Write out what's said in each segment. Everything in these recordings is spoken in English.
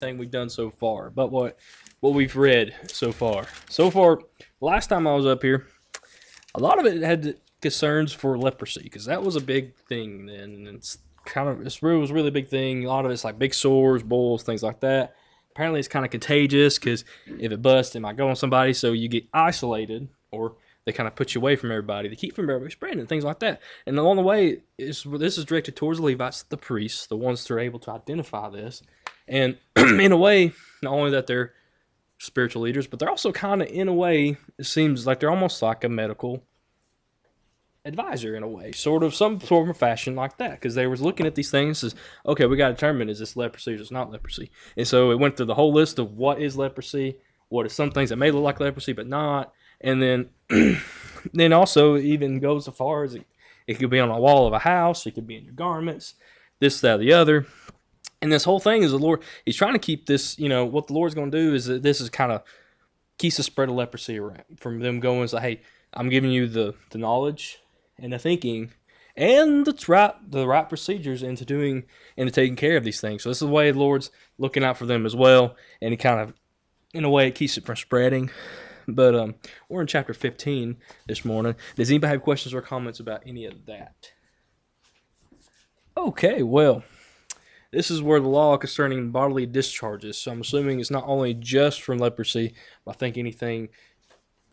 thing we've done so far, but what we've read so far. So far, last time I was up here, a lot of it had concerns for leprosy because that was a big thing then. And it was a really big thing. A lot of it's like big sores, boils, things like that. Apparently, it's kind of contagious because if it busts, it might go on somebody. So you get isolated, or they kind of put you away from everybody to keep from everybody spreading and things like that. And along the way, this is directed towards the Levites, the priests, the ones that are able to identify this. And in a way, not only that they're spiritual leaders, but they're also kind of, in a way, it seems like they're almost like a medical advisor in a way, sort of some form of fashion like that, because they was looking at these things as, okay, we got to determine, is this leprosy or is this not leprosy? And so it went through the whole list of what is leprosy, what are some things that may look like leprosy but not, and then then also even goes as far as it could be on a wall of a house, it could be in your garments, this, that, or the other. And this whole thing is the Lord, he's trying to keep this, what the Lord's going to do is that this is kind of keeps the spread of leprosy around from them going, so, hey, I'm giving you the knowledge and the thinking and the right procedures into taking care of these things. So this is the way the Lord's looking out for them as well, and he kind of, in a way, it keeps it from spreading. But we're in chapter 15 this morning. Does anybody have questions or comments about any of that? Okay, well, this is where the law concerning bodily discharges. So I'm assuming it's not only just from leprosy, but I think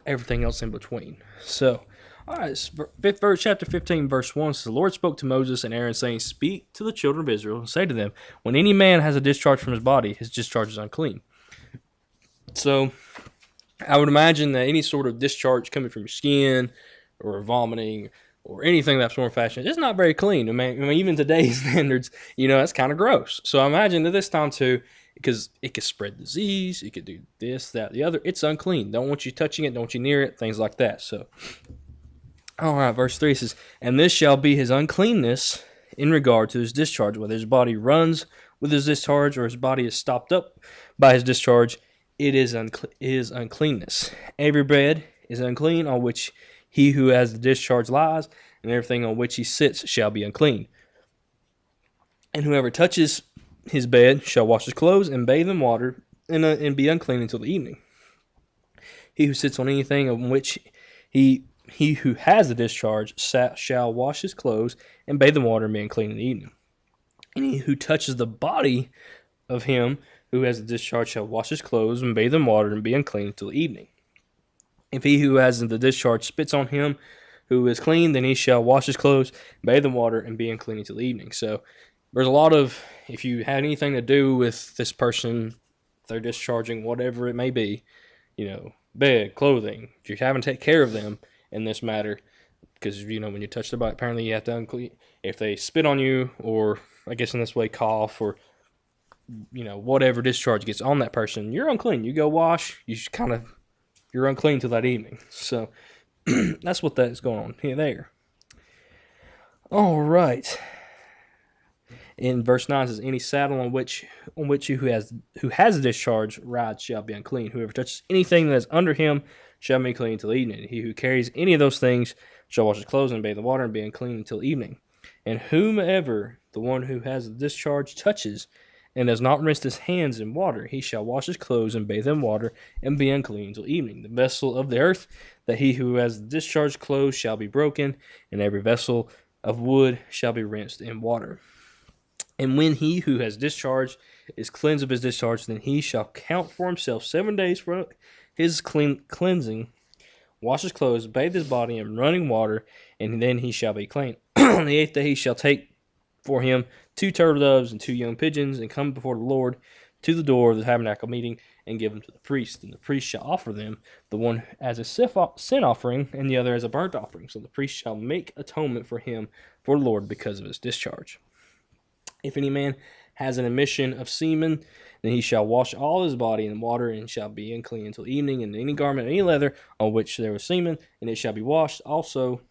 everything else in between. So, all right, fifth verse, chapter 15, verse 1 says, the Lord spoke to Moses and Aaron, saying, speak to the children of Israel and say to them, when any man has a discharge from his body, his discharge is unclean. So I would imagine that any sort of discharge coming from your skin or vomiting or anything that's more fashion, it's not very clean. I mean, even today's standards, that's kind of gross. So I imagine at this time too, because it could spread disease, it could do this, that, the other. It's unclean. Don't want you touching it, don't want you near it, things like that. So, all right, verse 3 says, and this shall be his uncleanness in regard to his discharge, whether his body runs with his discharge or his body is stopped up by his discharge, it is uncleanness. Every bed is unclean on which he who has the discharge lies, and everything on which he sits shall be unclean. And whoever touches his bed shall wash his clothes and bathe in water and be unclean until the evening. He who sits on anything on which he who has the discharge shall wash his clothes and bathe in water and be unclean in the evening. And he who touches the body of him who has the discharge shall wash his clothes and bathe in water and be unclean until the evening. If he who has the discharge spits on him who is clean, then he shall wash his clothes, bathe in water, and be unclean until the evening. So there's a lot of, if you had anything to do with this person, they're discharging whatever it may be, bed, clothing, if you're having to take care of them in this matter, because, when you touch the body, apparently you have to unclean, if they spit on you, or I guess in this way, cough, or, whatever discharge gets on that person, you're unclean. You go wash, you're unclean till that evening. So that's what that's going on here there. All right. In verse 9 it says, any saddle on which who has a discharge rides shall be unclean. Whoever touches anything that is under him shall be clean until evening. He who carries any of those things shall wash his clothes and bathe in water and be unclean until evening. And whomever the one who has the discharge touches and does not rinse his hands in water, he shall wash his clothes and bathe in water and be unclean until evening. The vessel of the earth that he who has the discharged clothes shall be broken, and every vessel of wood shall be rinsed in water. And when he who has discharged is cleansed of his discharge, then he shall count for himself 7 days for his cleansing, wash his clothes, bathe his body in running water, and then he shall be clean. On the 8th day he shall take for him 2 turtle doves and 2 young pigeons, and come before the Lord to the door of the tabernacle meeting, and give them to the priest. And the priest shall offer them, the one as a sin offering, and the other as a burnt offering. So the priest shall make atonement for him for the Lord because of his discharge. If any man has an emission of semen, then he shall wash all his body in water, and shall be unclean until evening. And any garment, any leather on which there was semen, and it shall be washed also,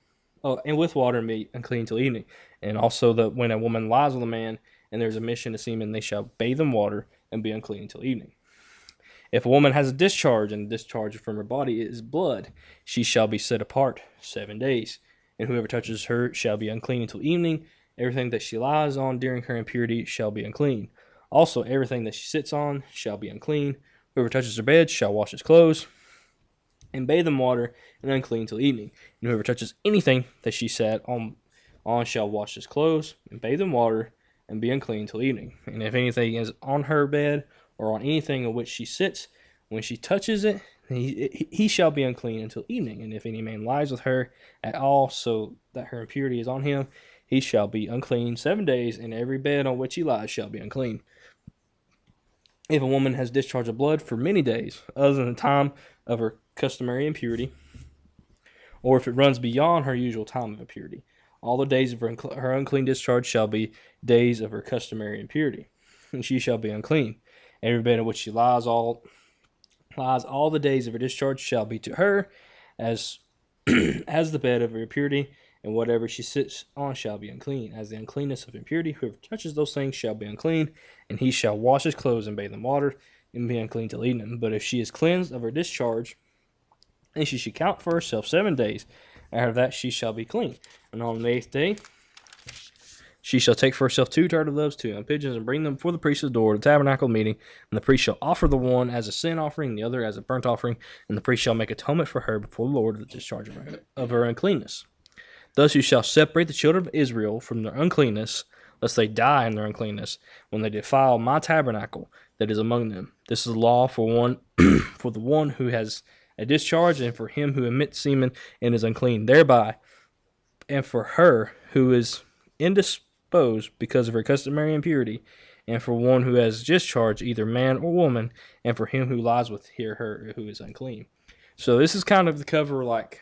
and with water, and be unclean until evening. And also that when a woman lies with a man, and there is a emission of semen, they shall bathe in water and be unclean until evening. If a woman has a discharge, and the discharge from her body is blood, she shall be set apart 7 days. And whoever touches her shall be unclean until evening. Everything that she lies on during her impurity shall be unclean. Also, everything that she sits on shall be unclean. Whoever touches her bed shall wash his clothes and bathe in water and unclean till evening. And whoever touches anything that she sat on shall wash his clothes and bathe in water and be unclean till evening. And if anything is on her bed or on anything on which she sits, when she touches it, he shall be unclean until evening. And if any man lies with her at all, so that her impurity is on him, he shall be unclean 7 days, and every bed on which he lies shall be unclean. If a woman has discharge of blood for many days, other than the time of her customary impurity, or if it runs beyond her usual time of impurity, all the days of her unclean discharge shall be days of her customary impurity, and she shall be unclean. Every bed in which she lies all the days of her discharge shall be to her as the bed of her impurity, and whatever she sits on shall be unclean. As the uncleanness of impurity, whoever touches those things shall be unclean, and he shall wash his clothes and bathe in water, and be unclean till evening. But if she is cleansed of her discharge, and she should count for herself 7 days, after that she shall be clean. And on the 8th day she shall take for herself 2 turtle doves, 2 young pigeons, and bring them before the priest of the door of the tabernacle meeting. And the priest shall offer the one as a sin offering, and the other as a burnt offering. And the priest shall make atonement for her before the Lord of the discharge of her uncleanness. Thus you shall separate the children of Israel from their uncleanness, lest they die in their uncleanness, when they defile my tabernacle that is among them. This is a law for one for the one who has a discharge, and for him who emits semen and is unclean thereby, and for her who is indisposed because of her customary impurity, and for one who has discharge, either man or woman, and for him who lies with her who is unclean. So this is kind of the cover, like,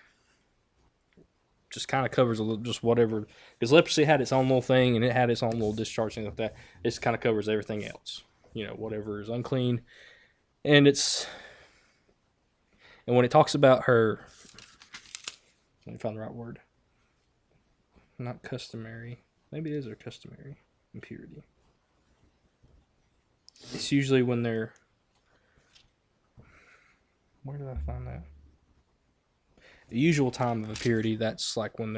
just kind of covers a little, just whatever, because leprosy had its own little thing, and it had its own little discharge thing like that. This kind of covers everything else, whatever is unclean. And when it talks about her, let me find the right word, not customary, maybe it is her customary impurity. It's usually when they're, where did I find that? The usual time of impurity, that's like when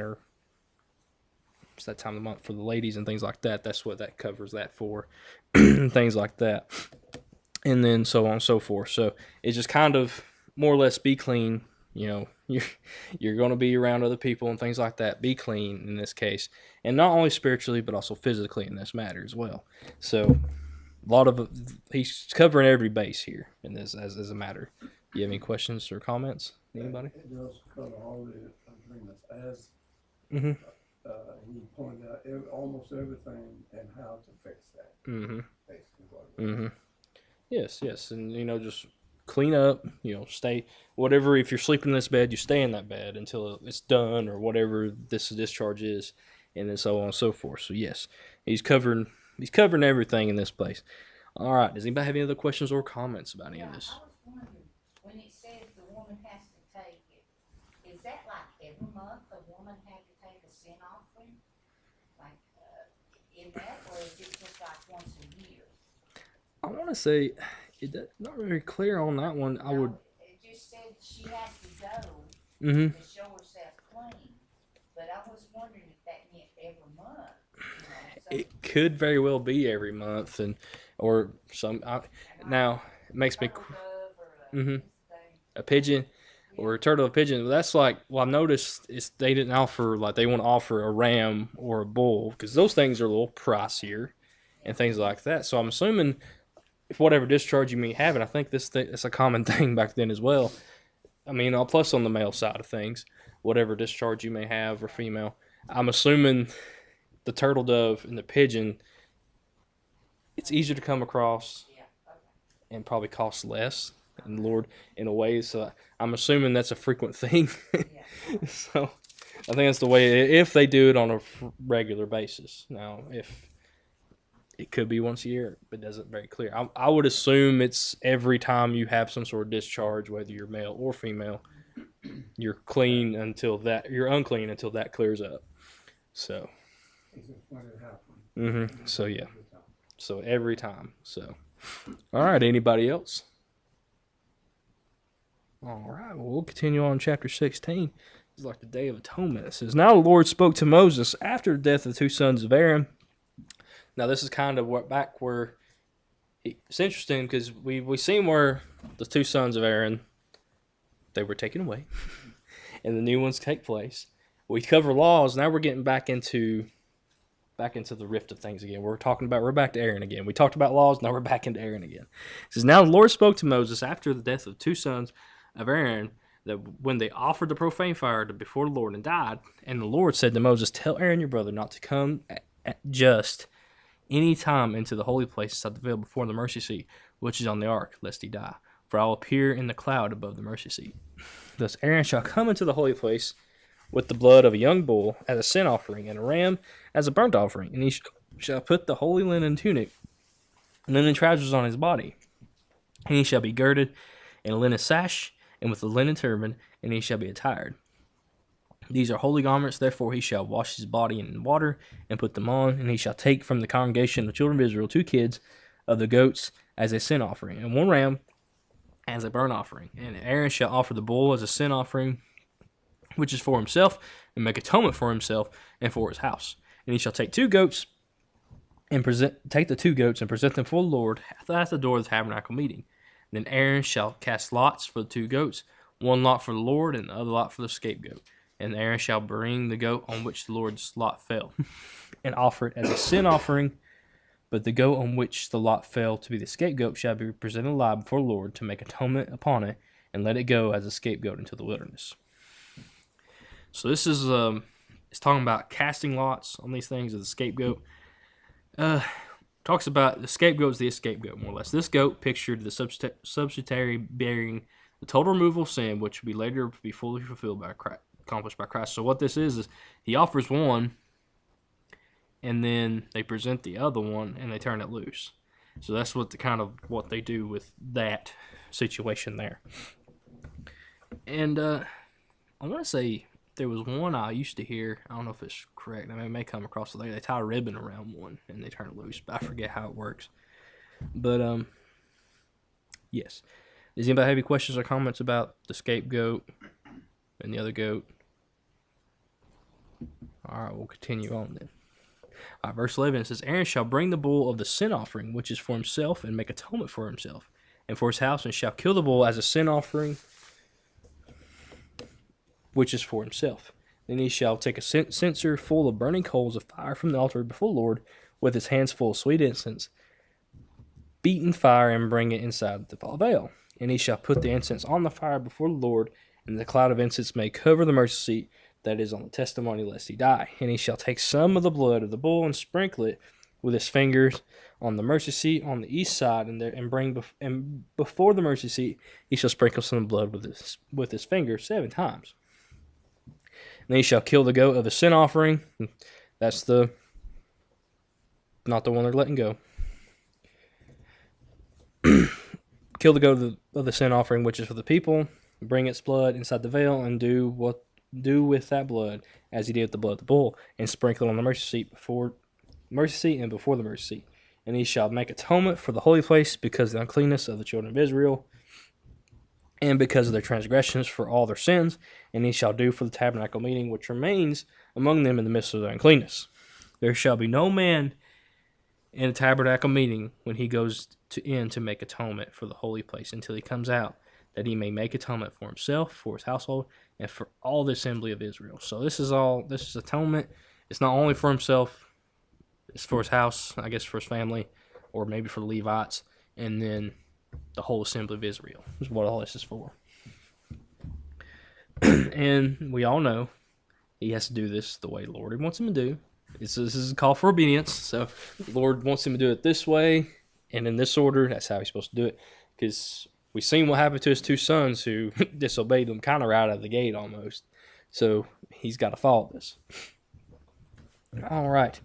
it's that time of the month for the ladies and things like that. That's what that covers that for, things like that. And then so on and so forth. So it's just kind of more or less be clean. You're going to be around other people and things like that. Be clean in this case. And not only spiritually, but also physically in this matter as well. So he's covering every base here in this as a matter. Do you have any questions or comments? Anybody? It does cover all the agreements, as he pointed out almost everything and how to fix that. Basically, what Yes, and just clean up. Stay whatever. If you're sleeping in this bed, you stay in that bed until it's done or whatever this discharge is, and then so on and so forth. So yes, he's covering everything in this place. All right. Does anybody have any other questions or comments about any of this? I was wondering, when it says the woman has to take it, is that like every month the woman had to take a sin offering? Like in that, or is it just like once a year? I want to say it's not very clear on that one. It just said she has to go Mm-hmm. to show herself clean, but I was wondering if that meant every month. It could very well be every month, or some. Now it makes me. A pigeon or a turtle, a pigeon. That's like, well, I noticed they didn't offer, like, they want to offer a ram or a bull because those things are a little pricier and things like that. So I'm assuming if whatever discharge you may have, and I think it's a common thing back then as well. I mean, plus on the male side of things, whatever discharge you may have or female, I'm assuming the turtle dove and the pigeon, it's easier to come across and probably costs less. And Lord, in a way, so I'm assuming that's a frequent thing. So I think that's the way, if they do it on a regular basis. Now, if it could be once a year, but it doesn't very clear. I would assume it's every time you have some sort of discharge, whether you're male or female, you're unclean until that clears up. So, so yeah, so every time. So, all right, anybody else? All right, well, we'll continue on chapter 16. It's like the Day of Atonement. It says, Now the Lord spoke to Moses after the death of the 2 sons of Aaron. Now this is kind of back where It's interesting because we seen where the two sons of Aaron, they were taken away, and the new ones take place. We cover laws. Now we're getting back into the rift of things again. We're back to Aaron again. We talked about laws. Now we're back into Aaron again. It says, now the Lord spoke to Moses after the death of two sons of Aaron, that when they offered the profane fire before the Lord and died, and the Lord said to Moses, tell Aaron your brother not to come at just any time into the holy place inside the veil before the mercy seat, which is on the ark, lest he die. For I will appear in the cloud above the mercy seat. Thus Aaron shall come into the holy place with the blood of a young bull as a sin offering, and a ram as a burnt offering. And he shall put the holy linen tunic and linen trousers on his body. And he shall be girded in a linen sash, and with a linen turban, and he shall be attired. These are holy garments, therefore he shall wash his body in water, and put them on, and he shall take from the congregation of the children of Israel 2 kids of the goats as a sin offering, and 1 ram as a burnt offering. And Aaron shall offer the bull as a sin offering, which is for himself, and make atonement for himself and for his house. And he shall take 2 goats, and take the 2 goats and present them for the Lord at the door of the tabernacle meeting. And then Aaron shall cast lots for the 2 goats, 1 lot for the Lord, and the other lot for the scapegoat. And Aaron shall bring the goat on which the Lord's lot fell, and offer it as a sin offering. But the goat on which the lot fell to be the scapegoat shall be presented alive before the Lord to make atonement upon it, and let it go as a scapegoat into the wilderness. So this is it's talking about casting lots on these things of the scapegoat. Talks about the scapegoat is the scapegoat, more or less. This goat pictured the substitutionary bearing the total removal of sin, which would be later be fully fulfilled by Christ, accomplished by Christ. So what this is he offers one, and then they present the other one, and they turn it loose. So that's what what they do with that situation there. And I want to say there was one I used to hear. I don't know if it's correct. I mean, it may come across the they tie a ribbon around one and they turn it loose. But I forget how it works. But yes. Does anybody have any questions or comments about the scapegoat and the other goat? All right, we'll continue on then. All right, verse 11 it says, Aaron shall bring the bull of the sin offering, which is for himself, and make atonement for himself and for his house, and shall kill the bull as a sin offering, which is for himself. Then he shall take a censer full of burning coals of fire from the altar before the Lord, with his hands full of sweet incense, beaten fire, and bring it inside the veil. And he shall put the incense on the fire before the Lord, and the cloud of incense may cover the mercy seat that is on the testimony, lest he die. And he shall take some of the blood of the bull and sprinkle it with his fingers on the mercy seat on the east side, and before the mercy seat he shall sprinkle some blood with his fingers 7 times. And he shall kill the goat of the sin offering. That's not the one they're letting go. Kill the goat of the sin offering, which is for the people. Bring its blood inside the veil, and do with that blood as he did with the blood of the bull, and sprinkle it on the mercy seat and before the mercy seat. And he shall make atonement for the holy place because of the uncleanness of the children of Israel, and because of their transgressions for all their sins. And he shall do for the tabernacle meeting which remains among them in the midst of their uncleanness. There shall be no man in a tabernacle meeting when he goes to make atonement for the holy place until he comes out, that he may make atonement for himself, for his household, and for all the assembly of Israel. So this is atonement. It's not only for himself, it's for his house, I guess for his family, or maybe for the Levites, and then the whole assembly of Israel is what all this is for. And we all know he has to do this the way the Lord wants him to do. This is a call for obedience. So the Lord wants him to do it this way and in this order. That's how he's supposed to do it. Because we've seen what happened to his 2 sons who disobeyed him kind of right out of the gate almost. So he's got to follow this. All right.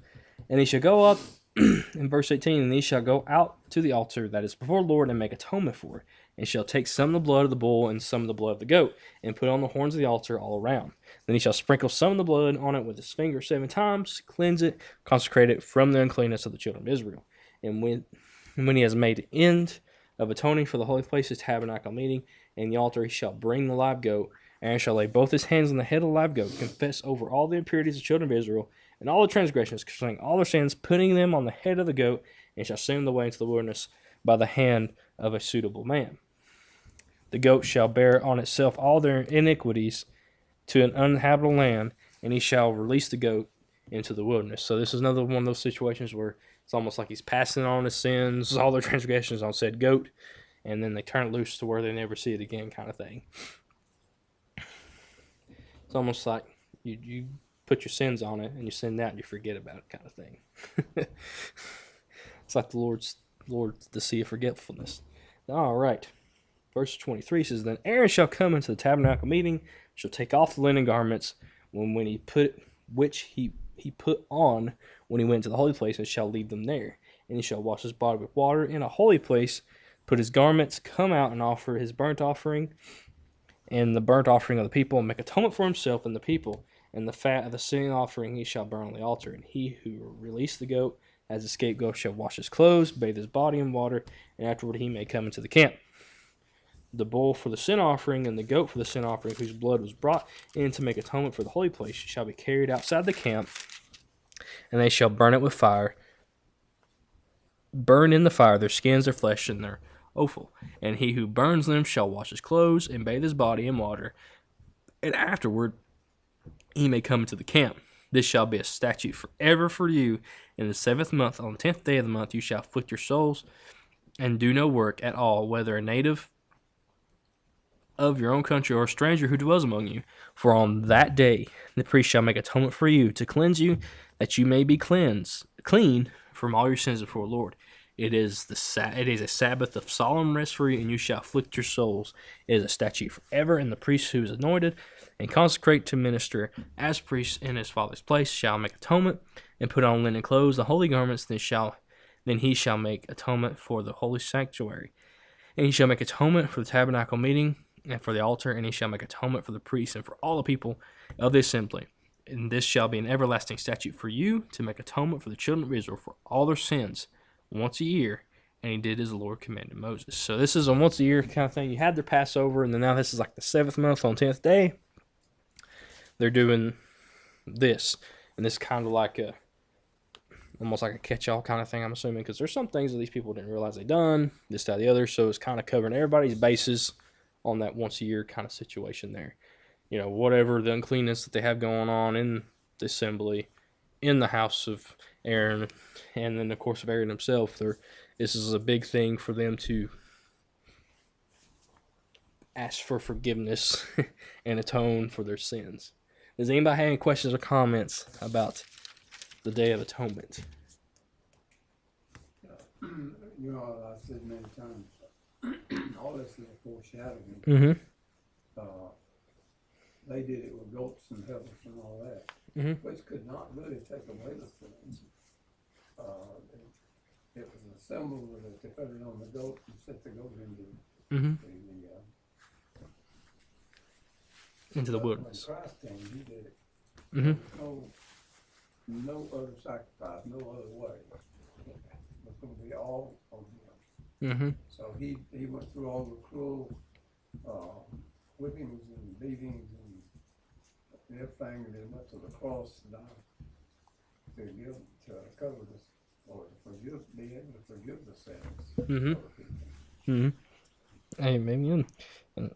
And he shall go up in verse 18, and he shall go out to the altar that is before the Lord and make atonement for it, and shall take some of the blood of the bull and some of the blood of the goat, and put on the horns of the altar all around. Then he shall sprinkle some of the blood on it with his finger 7 times, cleanse it, consecrate it from the uncleanness of the children of Israel. And when he has made an end of atoning for the holy place, his tabernacle meeting, and the altar, he shall bring the live goat. Aaron shall lay both his hands on the head of the live goat, confess over all the impurities of the children of Israel, and all the transgressions concerning all their sins, putting them on the head of the goat, and shall send them away into the wilderness by the hand of a suitable man. The goat shall bear on itself all their iniquities to an uninhabitable land, and he shall release the goat into the wilderness. So this is another one of those situations where it's almost like he's passing on his sins, all their transgressions on said goat, and then they turn it loose to where they never see it again, kind of thing. It's almost like you put your sins on it and you send out and you forget about it, kind of thing. It's like the Lord's the sea of forgetfulness. All right. Verse 23 says, Then Aaron shall come into the tabernacle meeting, shall take off the linen garments which he put on when he went to the holy place, and shall leave them there. And he shall wash his body with water in a holy place, put his garments, come out and offer his burnt offering and the burnt offering of the people, and make atonement for himself and the people. And the fat of the sin offering he shall burn on the altar. And he who released the goat as a scapegoat shall wash his clothes, bathe his body in water, and afterward he may come into the camp. The bull for the sin offering and the goat for the sin offering, whose blood was brought in to make atonement for the holy place, shall be carried outside the camp, and they shall burn it with fire. Burn in the fire their skins, their flesh, and their offal. And he who burns them shall wash his clothes and bathe his body in water, and afterward he may come into the camp. This shall be a statute forever for you. In the 7th month, on the 10th day of the month, you shall afflict your souls and do no work at all, whether a native of your own country or a stranger who dwells among you. For on that day the priest shall make atonement for you, to cleanse you, that you may be clean from all your sins before the Lord. It is a Sabbath of solemn rest for you, and you shall afflict your souls. It is a statute forever, and the priest who is anointed and consecrate to minister as priest in his father's place shall make atonement and put on linen clothes, the holy garments. Then he shall make atonement for the holy sanctuary, and he shall make atonement for the tabernacle meeting and for the altar, and he shall make atonement for the priests and for all the people of the assembly. And this shall be an everlasting statute for you, to make atonement for the children of Israel for all their sins once a year. And he did as the Lord commanded Moses. So this is a once a year kind of thing. You had their Passover, and then now this is like the 7th month on 10th day. They're doing this, and this is kind of like almost like a catch-all kind of thing, I'm assuming, because there's some things that these people didn't realize they done, this, that, the other, so it's kind of covering everybody's bases on that once a year kind of situation there. You know, whatever the uncleanness that they have going on in the assembly, in the house of Aaron, and then of course of Aaron himself, this is a big thing for them to ask for forgiveness and atone for their sins. Does anybody have any questions or comments about the Day of Atonement? You know, I've said many times, all this is a foreshadowing. Mm-hmm. They did it with goats and heifers and all that, which could not really take away the sins. It was a symbol that they put it on the goat and set the goat into the wilderness. When Christ came, he did it. Mm-hmm. No other sacrifice, no other way. It was going to be all on him. Mm-hmm. So he went through all the cruel whippings and beatings and everything, and then went to the cross to cover this, or be able to forgive the sins. Mm-hmm. Mm-hmm. Amen. And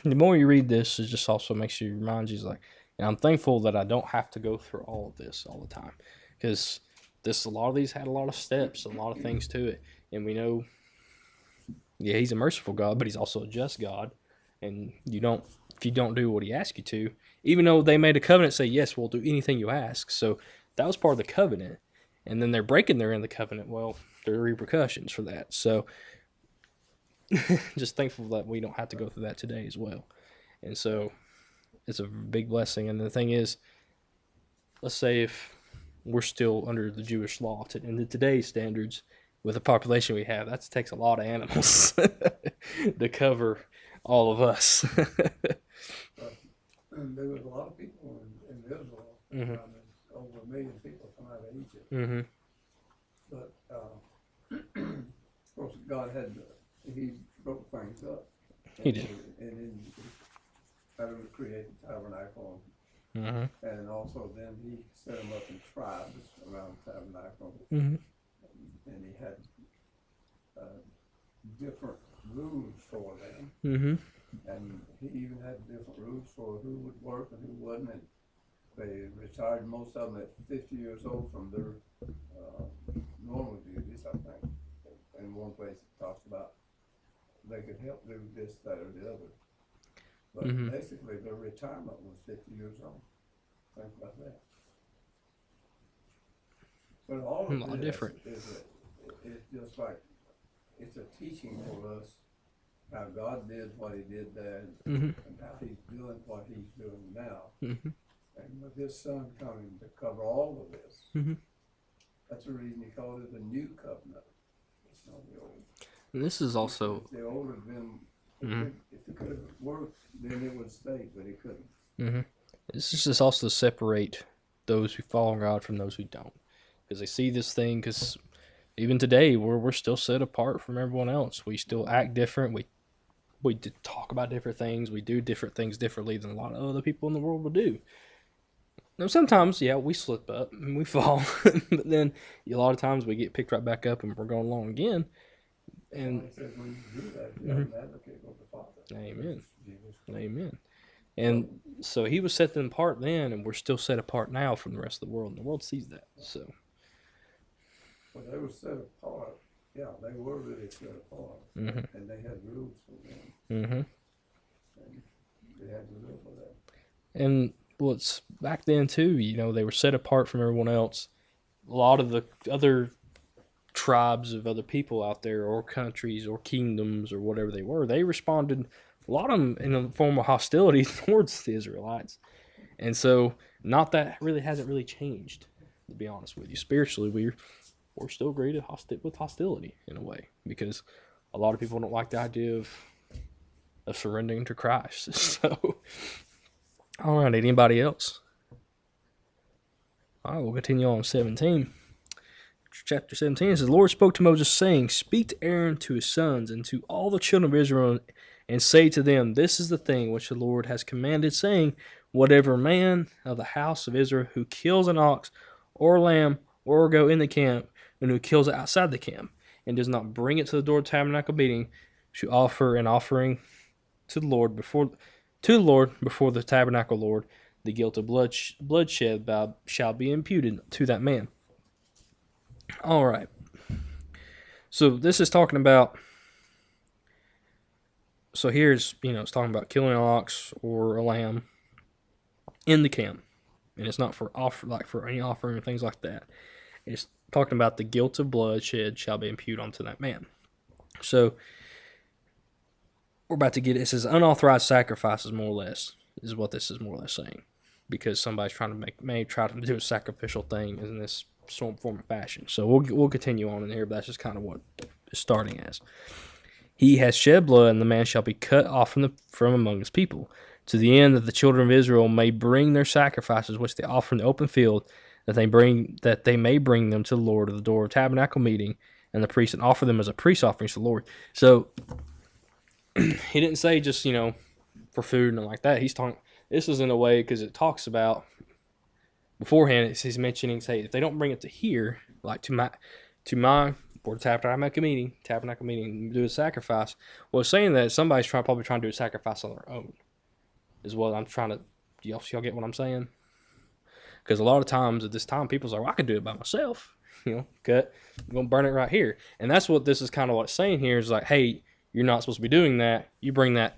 the more you read this, it just also makes you remind you, like, and I'm thankful that I don't have to go through all of this all the time, because a lot of these had a lot of steps, a lot of things to it, and we know, yeah, he's a merciful God, but he's also a just God, and if you don't do what he asks you to, even though they made a covenant, say, yes, we'll do anything you ask, so that was part of the covenant, and then they're breaking their end of the covenant, well, there are repercussions for that, so just thankful that we don't have to go through that today as well, and so it's a big blessing. And the thing is, let's say if we're still under the Jewish law in today's standards, with the population we have, that takes a lot of animals to cover all of us. And there was a lot of people in Israel. Mm-hmm. Over 1 million people come out of Egypt. Mm-hmm. But of course, God he broke things up. He did. And then having to create the tabernacle. Mm-hmm. And also then he set them up in tribes around the tabernacle. Mm-hmm. And he had different rules for them. Mm-hmm. And he even had different rules for who would work and who wouldn't. And they retired most of them at 50 years old from their normal duties, I think. In one place it talks about they could help do this, that, or the other. But Mhm. basically their retirement was 50 years old. Think about that. But all A of lot this different. it's just like, it's a teaching for us how God did what he did then Mm-hmm. and how he's doing what he's doing now. Mm-hmm. And with his son coming to cover all of this, Mm-hmm. that's the reason he called it the new covenant. It's not the old. And this is also. If the old had been, Mhm. if it could have worked, then it would stay, but it couldn't. Mm-hmm. This is just also to separate those who follow God from those who don't, because they see this thing. Because even today, we're still set apart from everyone else. We still act different. We talk about different things. We do different things differently than a lot of other people in the world will do. Now, sometimes, yeah, we slip up and we fall, but then a lot of times we get picked right back up and we're going along again. And He said, when you do that, you have an advocate with the Father. Amen. Jesus Christ. Amen. And so he was set apart then, and we're still set apart now from the rest of the world, and the world sees that. So, Well, they were set apart. Yeah, they were really set apart. Mhm. And they had rules for them. mm-hmm. And they had to live with that. And what's back then too, they were set apart from everyone else. A lot of the other tribes of other people out there, or countries, or kingdoms, or whatever they were, they responded, a lot of them, in a form of hostility towards the Israelites. And so, not that really hasn't really changed, to be honest with you. Spiritually, we're still greeted with hostility in a way, because a lot of people don't like the idea of surrendering to Christ. So, all right, anybody else? All right, we'll continue on 17. Chapter 17 says, The Lord spoke to Moses, saying, Speak to Aaron, to his sons, and to all the children of Israel, and say to them, This is the thing which the Lord has commanded, saying, Whatever man of the house of Israel who kills an ox or lamb or goat in the camp, and who kills it outside the camp, and does not bring it to the door of the tabernacle meeting, shall offer an offering to the Lord before the tabernacle Lord. The guilt of bloodshed shall be imputed to that man. All right. So this is talking about. So here's it's talking about killing an ox or a lamb in the camp, and it's not for any offering or things like that. It's talking about the guilt of bloodshed shall be imputed onto that man. So we're about to get it. It says unauthorized sacrifices, more or less, is what this is more or less saying, because somebody's trying to try to do a sacrificial thing in this form of fashion. So we'll continue on in here, but that's just kind of what it's starting as. He has shed blood, and the man shall be cut off from among his people, to the end that the children of Israel may bring their sacrifices which they offer in the open field, that they may bring them to the Lord at the door of tabernacle meeting, and the priest, and offer them as a peace offering to the Lord. So he didn't say just for food and like that. He's talking. This is in a way because it talks about beforehand. He's mentioning, say, if they don't bring it to here, like to my or tabernacle meeting, do a sacrifice. Well, saying that somebody's probably trying to do a sacrifice on their own, is what I'm trying to. Y'all get what I'm saying? Because a lot of times at this time, people's like, well, I can do it by myself. Cut. I'm gonna burn it right here, and that's what this is kind of what it's saying here. Is like, hey, you're not supposed to be doing that. You bring that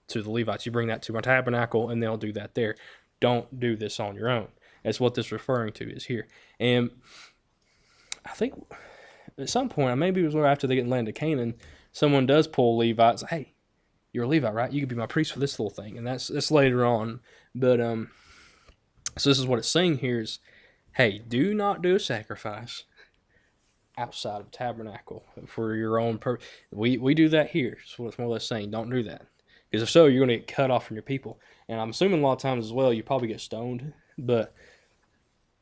to the Levites. You bring that to my tabernacle, and they'll do that there. Don't do this on your own. That's what this is referring to is here. And I think at some point, maybe it was after they get in land of Canaan, someone does pull Levites. Like, hey, you're a Levite, right? You could be my priest for this little thing. And that's later on. But so this is what it's saying here is, hey, do not do a sacrifice outside of tabernacle for your own purpose. We do that here. So it's more or less saying, don't do that. Because if so, you're going to get cut off from your people. And I'm assuming a lot of times as well, you probably get stoned, but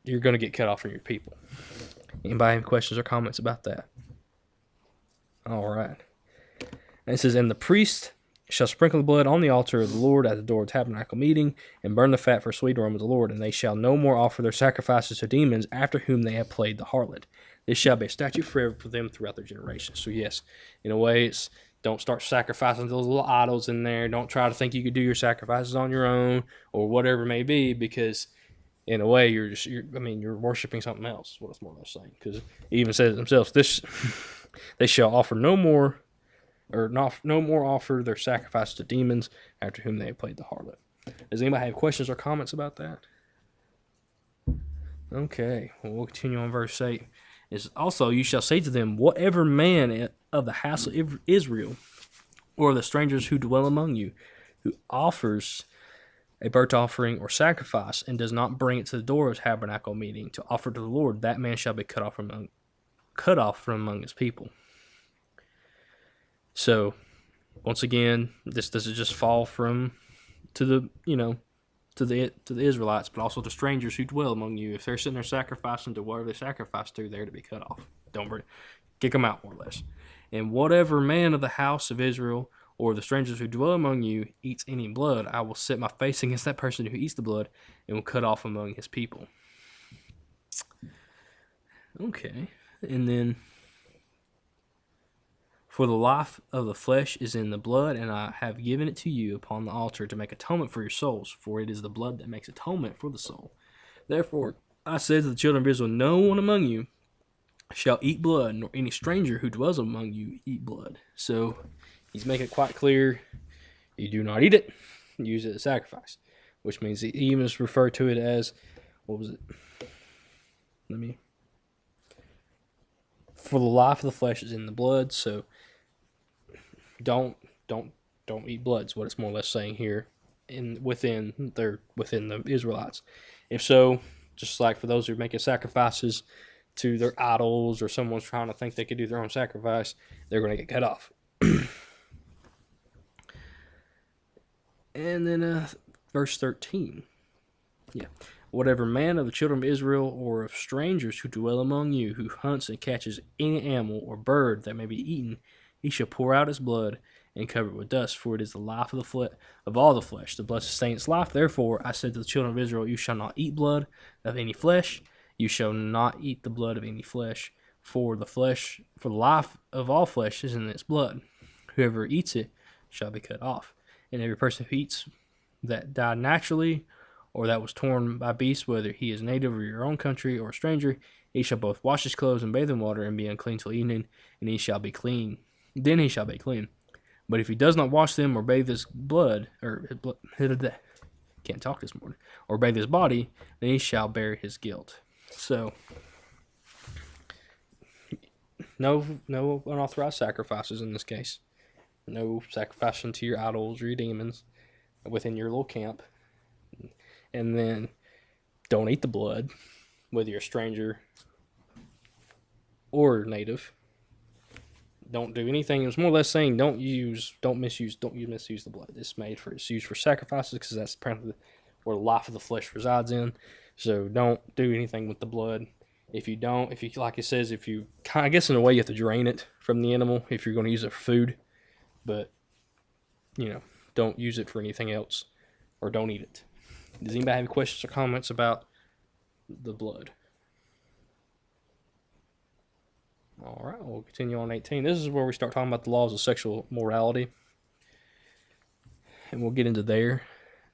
you're going to get cut off from your people. Anybody have questions or comments about that? All right. And it says, and the priest shall sprinkle the blood on the altar of the Lord at the door of the tabernacle meeting, and burn the fat for a sweet aroma to the Lord. And they shall no more offer their sacrifices to demons after whom they have played the harlot. This shall be a statute forever for them throughout their generations. So yes, in a way, it's don't start sacrificing those little idols in there. Don't try to think you could do your sacrifices on your own or whatever it may be, because in a way you're worshiping something else. What it's more or less saying, because it even says it themselves, this they shall offer no more offer their sacrifice to demons after whom they have played the harlot. Does anybody have questions or comments about that? Okay, well, we'll continue on verse 8. It's also, you shall say to them, whatever man of the house of Israel, or the strangers who dwell among you, who offers a burnt offering or sacrifice, and does not bring it to the door of the tabernacle meeting to offer to the Lord, that man shall be cut off from among his people. So, once again, this doesn't just fall to the Israelites, but also to strangers who dwell among you. If they're sitting there sacrificing to whatever they sacrifice to, they're to be cut off. Kick them out, more or less. And whatever man of the house of Israel or the strangers who dwell among you eats any blood, I will set my face against that person who eats the blood and will cut off among his people. Okay, and then, for the life of the flesh is in the blood, and I have given it to you upon the altar to make atonement for your souls, for it is the blood that makes atonement for the soul. Therefore I said to the children of Israel, no one among you shall eat blood, nor any stranger who dwells among you eat blood. So he's making it quite clear, you do not eat it, use it as sacrifice, which means he even referred to it as, what was it? For the life of the flesh is in the blood, so don't eat blood is what it's more or less saying here within the Israelites. If so, just like for those who are making sacrifices to their idols, or someone's trying to think they could do their own sacrifice, they're going to get cut off. And then verse 13. Yeah. Whatever man of the children of Israel or of strangers who dwell among you, who hunts and catches any animal or bird that may be eaten, he shall pour out his blood and cover it with dust, for it is the life of all the flesh. The blood sustains life. Therefore I said to the children of Israel, you shall not eat blood of any flesh. You shall not eat the blood of any flesh, for the life of all flesh is in its blood. Whoever eats it shall be cut off. And every person who eats that died naturally, or that was torn by beasts, whether he is native of your own country or a stranger, he shall both wash his clothes and bathe in water and be unclean till evening, and he shall be clean. Then he shall be clean. But if he does not wash them or bathe his blood, can't talk this morning, or bathe his body, then he shall bear his guilt. So, no unauthorized sacrifices in this case. No sacrificing to your idols or your demons within your little camp. And then don't eat the blood, whether you're a stranger or native. Don't do anything. It's more or less saying don't misuse the blood. It's used for sacrifices, because that's apparently where the life of the flesh resides in. So don't do anything with the blood. Like it says, I guess in a way you have to drain it from the animal if you're going to use it for food. But, don't use it for anything else, or don't eat it. Does anybody have questions or comments about the blood? All right, we'll continue on 18. This is where we start talking about the laws of sexual morality. And we'll get into there.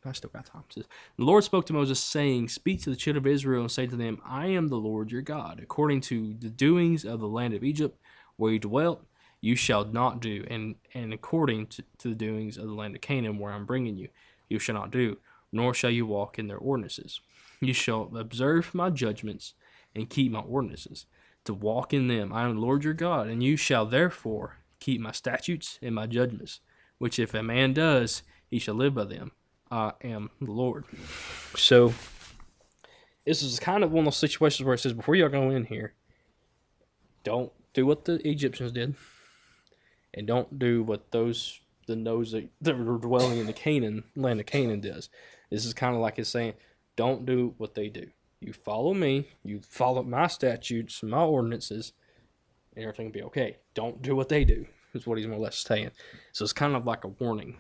I still got time. It says, the Lord spoke to Moses, saying, speak to the children of Israel and say to them, I am the Lord your God. According to the doings of the land of Egypt, where you dwelt, you shall not do, and according to the doings of the land of Canaan, where I'm bringing you, you shall not do, nor shall you walk in their ordinances. You shall observe my judgments and keep my ordinances, to walk in them. I am the Lord your God, and you shall therefore keep my statutes and my judgments, which if a man does, he shall live by them. I am the Lord. So, this is kind of one of those situations where it says, before y'all go in here, don't do what the Egyptians did, and don't do what those that were dwelling in the land of Canaan does. This is kind of like it's saying, don't do what they do. You follow me, you follow my statutes, my ordinances, and everything will be okay. Don't do what they do. is what he's more or less saying. So it's kind of like a warning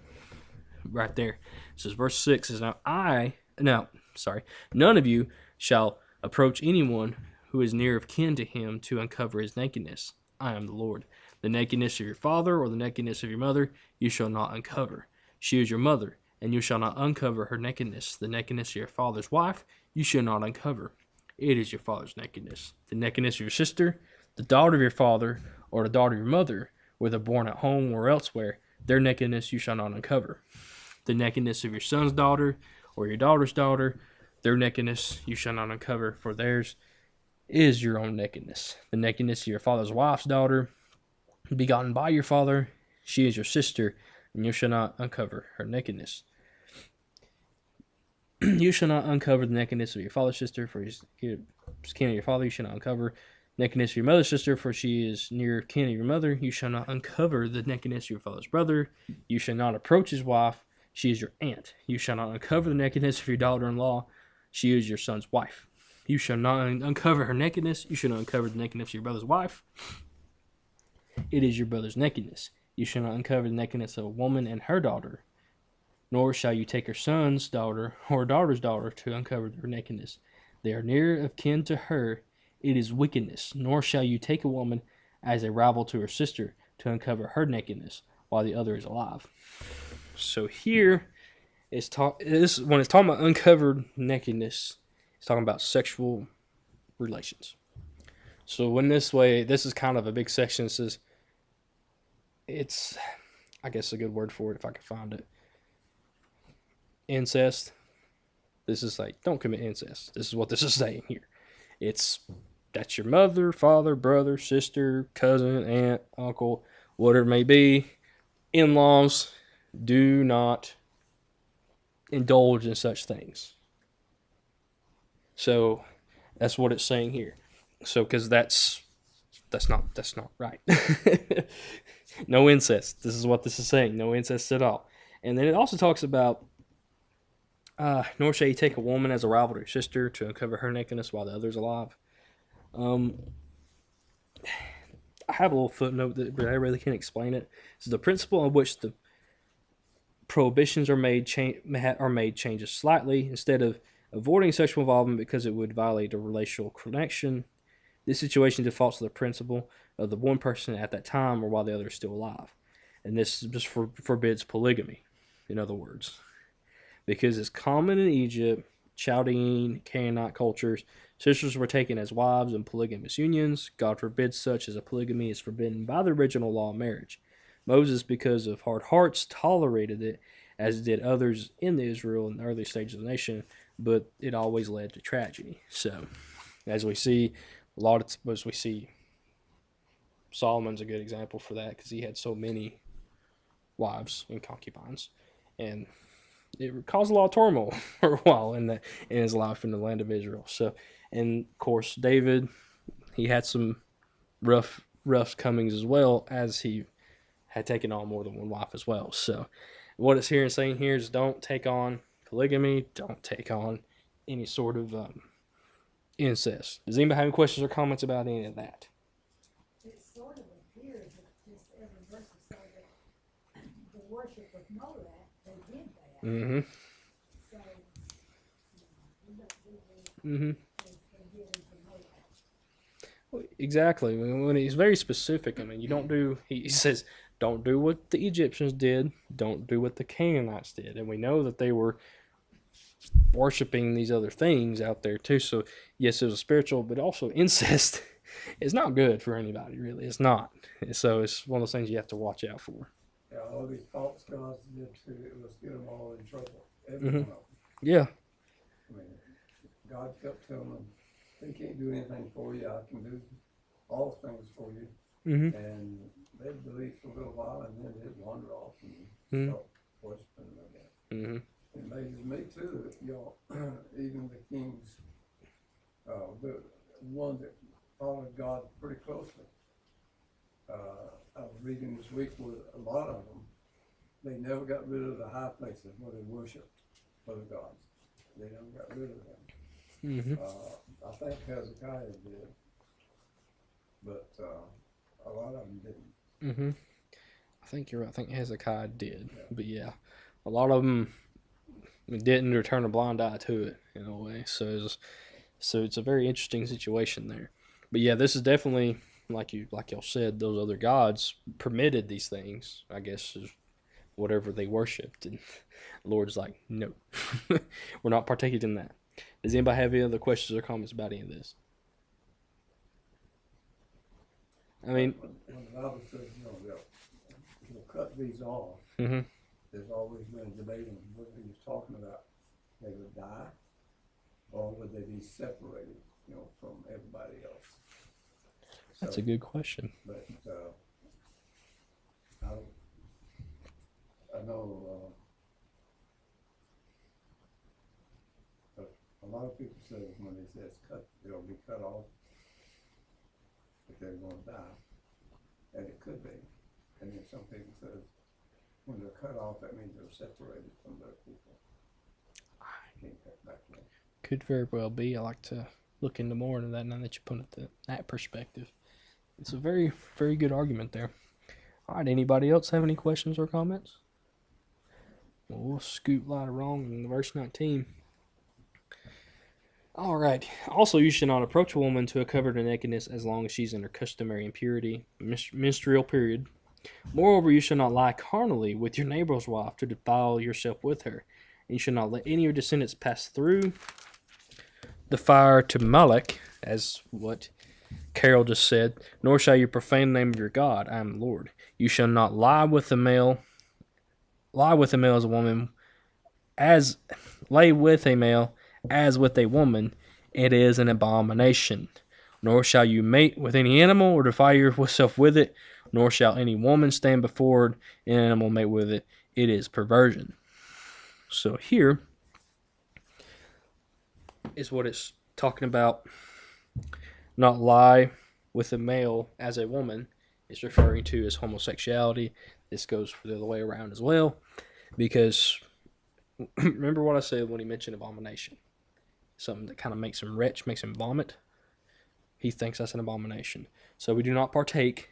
right there. It says, verse 6 is, none of you shall approach anyone who is near of kin to him to uncover his nakedness. I am the Lord. The nakedness of your father or the nakedness of your mother you shall not uncover. She is your mother, and you shall not uncover her nakedness. The nakedness of your father's wife you shall not uncover. It is your father's nakedness. The nakedness of your sister, the daughter of your father, or the daughter of your mother, whether born at home or elsewhere, their nakedness you shall not uncover. The nakedness of your son's daughter, or your daughter's daughter, their nakedness you shall not uncover, for theirs is your own nakedness. The nakedness of your father's wife's daughter, begotten by your father, she is your sister, and you shall not uncover her nakedness. You shall not uncover the nakedness of your father's sister, for he is kin of your father. You shall not uncover nakedness of your mother's sister, for she is near kin of your mother. You shall not uncover the nakedness of your father's brother. You shall not approach his wife. She is your aunt. You shall not uncover the nakedness of your daughter-in-law. She is your son's wife. You shall not uncover her nakedness. You shall not uncover the nakedness of your brother's wife. It is your brother's nakedness. You shall not uncover the nakedness of a woman and her daughter, nor shall you take her son's daughter or daughter's daughter to uncover her nakedness. They are near of kin to her. It is wickedness. Nor shall you take a woman as a rival to her sister to uncover her nakedness while the other is alive. So here, when it's talking about uncovered nakedness, it's talking about sexual relations. So in this way, this is kind of a big section. It says, it's, I guess a good word for it if I can find it, incest. This is like, don't commit incest. This is what this is saying here. That's your mother, father, brother, sister, cousin, aunt, uncle, whatever it may be, in-laws. Do not indulge in such things. So that's what it's saying here. So because that's not right. No incest. This is what this is saying. No incest at all. And then it also talks about nor shall you take a woman as a rival to your sister to uncover her nakedness while the other is alive. I have a little footnote that I really can't explain it. This is the principle on which the prohibitions are made changes slightly. Instead of avoiding sexual involvement because it would violate a relational connection, this situation defaults to the principle of the one person at that time or while the other is still alive. And this just forbids polygamy, in other words. Because it's common in Egypt, Chaldean, Canaanite cultures, sisters were taken as wives in polygamous unions. God forbids such as a polygamy is forbidden by the original law of marriage. Moses, because of hard hearts, tolerated it, as did others in Israel in the early stages of the nation, but it always led to tragedy. So, as we see, Solomon's a good example for that because he had so many wives and concubines, and it caused a lot of turmoil for a while in his life in the land of Israel. So, and of course, David, he had some rough comings as well, as he had taken on more than one wife as well. So, what it's here and saying here is don't take on polygamy, don't take on any sort of incest. Does anybody have any questions or comments about any of that? It sort of appears that just every verse is so that the worship of Molech, they did that. Mm-hmm. So, we don't really Mm-hmm. get into Molech. Well, exactly. When he's very specific, I mean, you don't do. He says, don't do what the Egyptians did. Don't do what the Canaanites did, and we know that they were worshiping these other things out there too. So yes, it was spiritual, but also incest is not good for anybody. Really, it's not. So it's one of those things you have to watch out for. Yeah, all these false gods did too, it was get them all in trouble, every Mhm. one of them. Yeah. I mean, God kept telling them, they can't do anything for you, I can do all things for you. Mm-hmm. And they'd believe for a little while and then they'd wander off and Mhm. start worshiping them again. Mm-hmm. It amazes me too that y'all, even the kings, the ones that followed God pretty closely. I was reading this week with a lot of them, they never got rid of the high places where they worshiped other gods. They never got rid of them. Mm-hmm. I think Hezekiah did, but a lot of them didn't. Mm-hmm. think you're right. I think Hezekiah did. But yeah, a lot of them didn't or turn a blind eye to it in a way. So it's a very interesting situation there. But yeah, this is definitely like y'all said. Those other gods permitted these things. I guess is whatever they worshipped, and the Lord's like, no, we're not partaking in that. Does anybody have any other questions or comments about any of this? I mean, When the Bible says, they'll cut these off, hmm there's always been a debate on whether he was talking about they would die or would they be separated, from everybody else. that's So, a good question. But, I know, but a lot of people say when it says cut, they'll be cut off, that they're gonna die, and it could be. And then some people say, when they're cut off, that means they're separated from their people. Can't cut back in. Could very well be. I like to look into more into that now that you put it that perspective. It's a very, very good argument there. All right, anybody else have any questions or comments? Well, we'll scoot right along in verse 19. All right. Also, you should not approach a woman to a covered her nakedness as long as she's in her customary impurity, menstrual period. Moreover, you shall not lie carnally with your neighbor's wife to defile yourself with her. And you shall not let any of your descendants pass through the fire to Molech, as what Carol just said, nor shall you profane the name of your God. I am the Lord. You shall not lie with a male as a woman, lay with a male as with a woman. It is an abomination. Nor shall you mate with any animal or defile yourself with it, nor shall any woman stand before an animal mate with it. It is perversion. So here is what it's talking about. Not lie with a male as a woman is referring to as homosexuality. This goes for the other way around as well, because remember what I said when he mentioned abomination, something that kind of makes him retch, makes him vomit. He thinks that's an abomination. So we do not partake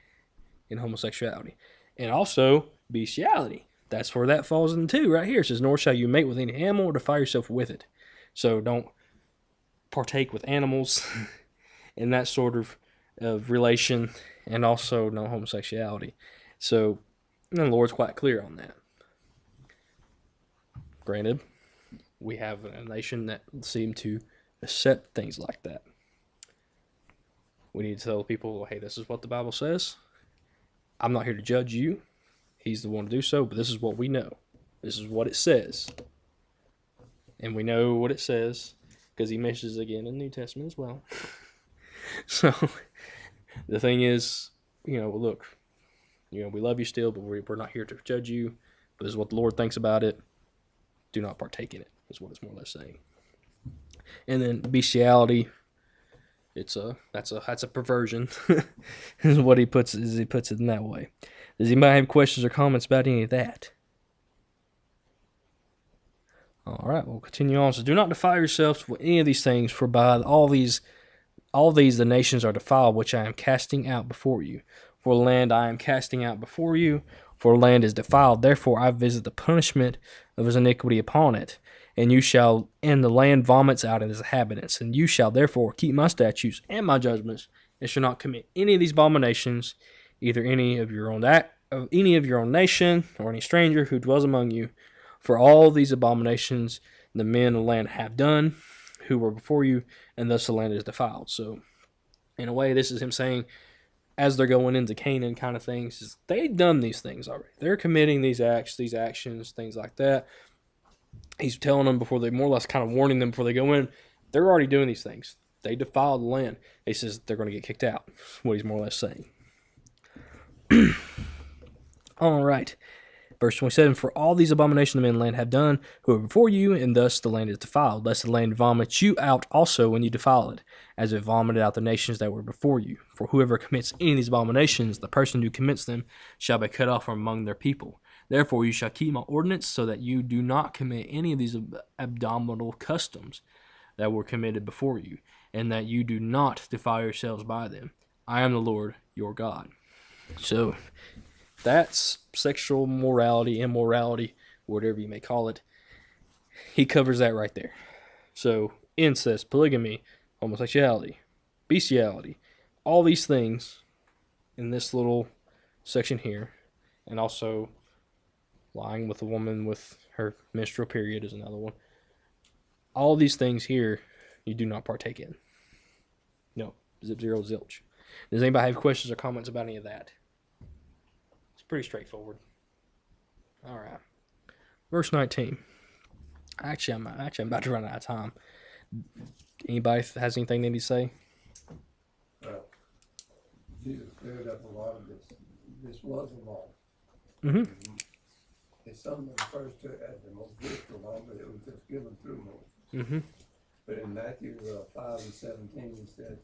in homosexuality. And also bestiality. That's where that falls into right here. It says, nor shall you mate with any animal or defile yourself with it. So don't partake with animals in that sort of relation, and also no homosexuality. So the Lord's quite clear on that. Granted, we have a nation that seem to accept things like that. We need to tell people, hey, this is what the Bible says. I'm not here to judge you. He's the one to do so, but this is what we know. This is what it says. And we know what it says because he mentions it again in the New Testament as well. So the thing is, look, we love you still, but we're not here to judge you. But this is what the Lord thinks about it. Do not partake in it, is what it's more or less saying. And then bestiality, that's a perversion, is what he puts it in that way. Does anybody have questions or comments about any of that? All right, we'll continue on. So do not defile yourselves with any of these things, for by all these the nations are defiled, which I am casting out before you. For the land I am casting out before you, for the land is defiled. Therefore I visit the punishment of his iniquity upon it. And the land vomits out its inhabitants. And you shall therefore keep my statutes and my judgments, and shall not commit any of these abominations, either any of your own nation, or any stranger who dwells among you. For all these abominations the men of the land have done, who were before you, and thus the land is defiled. So, in a way, this is him saying, as they're going into Canaan kind of things, they've done these things already. They're committing these actions, things like that. He's telling them before they, more or less kind of warning them before they go in, they're already doing these things. They defiled the land. He says they're going to get kicked out. That's what he's more or less saying. All right. Verse 27, for all these abominations the men of the land have done, who are before you, and thus the land is defiled, lest the land vomit you out also when you defile it, as it vomited out the nations that were before you. For whoever commits any of these abominations, the person who commits them shall be cut off from among their people. Therefore you shall keep my ordinance, so that you do not commit any of these abominable customs that were committed before you, and that you do not defile yourselves by them. I am the Lord your God. So That's sexual morality, immorality, whatever you may call it. He covers that right there. So incest, polygamy, homosexuality, bestiality, all these things in this little section here, and also lying with a woman with her menstrual period is another one. All these things here you do not partake in. No, zip, zero, zilch. Does anybody have questions or comments about any of that? It's pretty straightforward. All right. Verse 19. Actually, I'm about to run out of time. Anybody has anything they need to say? Well, Jesus cleared up a lot of this. This was the law. Mhm. It's something that refers to it as the most beautiful law, but it was just given through Moses. Mm-hmm. But in Matthew 5:17, he said,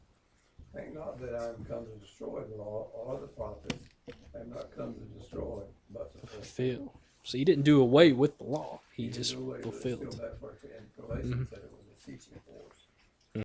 "Think not that I am come to destroy the law or the prophets. I am not come to destroy, but to fulfill." Fulfill. So he didn't do away with the law. He didn't just do away with it. fulfilled. Still that part in Galatians said it was a teaching force.